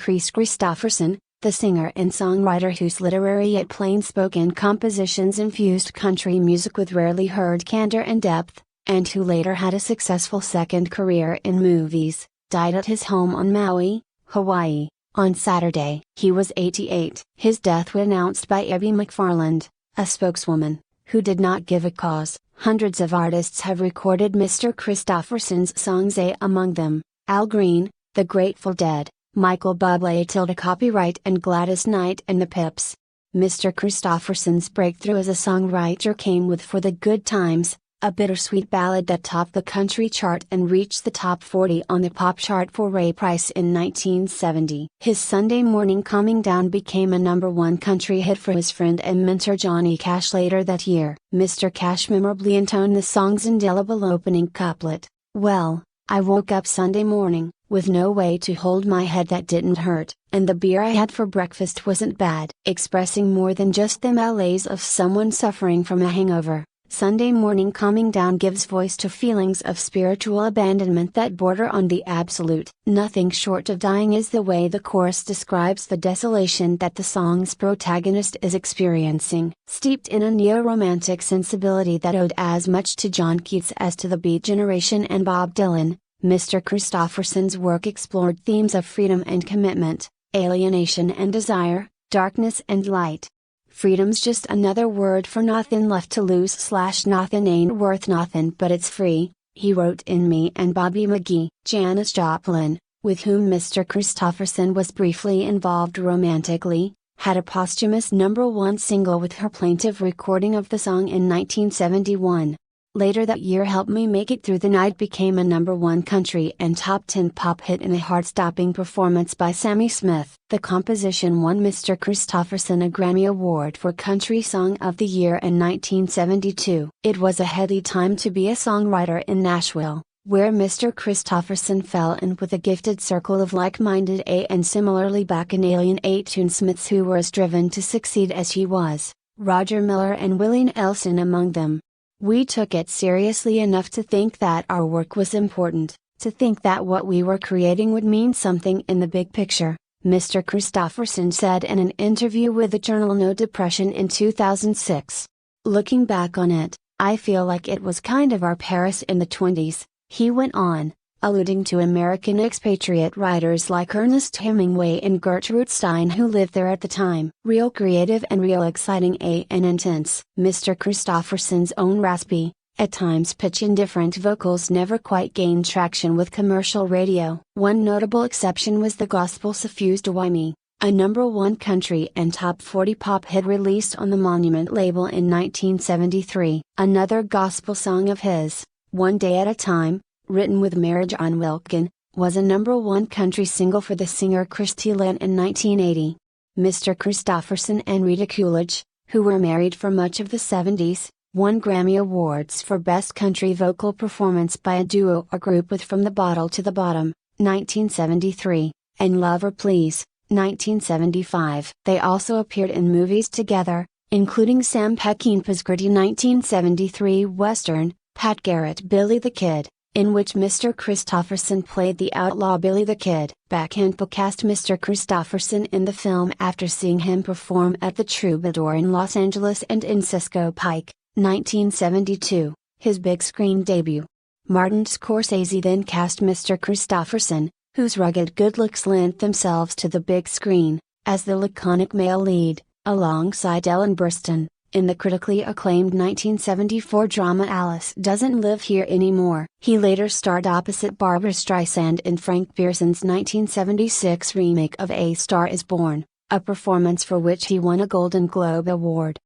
Kris Kristofferson, the singer and songwriter whose literary yet plain-spoken compositions infused country music with rarely heard candor and depth, and who later had a successful second career in movies, died at his home on Maui, Hawaii, on Saturday. He was 88. His death was announced by Ebie McFarland, a spokeswoman, who did not give a cause. Hundreds of artists have recorded Mr. Kristofferson's songs, among them Al Green, The Grateful Dead, Michael Bublé, Copyright and Gladys Knight and the Pips. Mr. Kristofferson's breakthrough as a songwriter came with For the Good Times, a bittersweet ballad that topped the country chart and reached the top 40 on the pop chart for Ray Price in 1970. His Sunday Morning Coming Down became a #1 country hit for his friend and mentor Johnny Cash later that year. Mr. Cash memorably intoned the song's indelible opening couplet, "Well, I woke up Sunday morning, with no way to hold my head that didn't hurt, and the beer I had for breakfast wasn't bad." Expressing more than just the malaise of someone suffering from a hangover, Sunday Morning Coming Down gives voice to feelings of spiritual abandonment that border on the absolute. Nothing short of dying is the way the chorus describes the desolation that the song's protagonist is experiencing. Steeped in a neo-romantic sensibility that owed as much to John Keats as to the Beat Generation and Bob Dylan, Mr. Kristofferson's work explored themes of freedom and commitment, alienation and desire, darkness and light. "Freedom's just another word for nothing left to lose / nothing ain't worth nothing but it's free," he wrote in Me and Bobby McGee. Janis Joplin, with whom Mr. Kristofferson was briefly involved romantically, had a posthumous #1 single with her plaintive recording of the song in 1971. Later that year Help Me Make It Through the Night became a #1 country and top 10 pop hit in a heart-stopping performance by Sammy Smith. The composition won Mr. Kristofferson a Grammy Award for Country Song of the Year in 1972. It was a heady time to be a songwriter in Nashville, where Mr. Kristofferson fell in with a gifted circle of like-minded and similarly bacchanalian tunesmiths who were as driven to succeed as he was, Roger Miller and Willie Nelson among them. "We took it seriously enough to think that our work was important, to think that what we were creating would mean something in the big picture," Mr. Kristofferson said in an interview with the journal No Depression in 2006. "Looking back on it, I feel like it was kind of our Paris in the 20s, he went on, alluding to American expatriate writers like Ernest Hemingway and Gertrude Stein who lived there at the time. Real creative and real exciting and intense. Mr. Kristofferson's own raspy, at times pitch-indifferent vocals never quite gained traction with commercial radio. One notable exception was the gospel suffused Why Me, a #1 country and top 40 pop hit released on the Monument label in 1973. Another gospel song of his, One Day at a Time, written with Mary John Wilkin, was a #1 country single for the singer Christy Lynn in 1980. Mr. Kristofferson and Rita Coolidge, who were married for much of the 70s, won Grammy Awards for Best Country Vocal Performance by a Duo or Group with From the Bottle to the Bottom, 1973, and Love or Please, 1975. They also appeared in movies together, including Sam Peckinpah's gritty 1973 western, Pat Garrett Billy the Kid, in which Mr. Kristofferson played the outlaw Billy the Kid. Peckinpah cast Mr. Kristofferson in the film after seeing him perform at the Troubadour in Los Angeles and in Cisco Pike, 1972, his big screen debut. Martin Scorsese then cast Mr. Kristofferson, whose rugged good looks lent themselves to the big screen, as the laconic male lead, alongside Ellen Burstyn, in the critically acclaimed 1974 drama Alice Doesn't Live Here Anymore. He later starred opposite Barbra Streisand in Frank Pearson's 1976 remake of A Star Is Born, a performance for which he won a Golden Globe Award.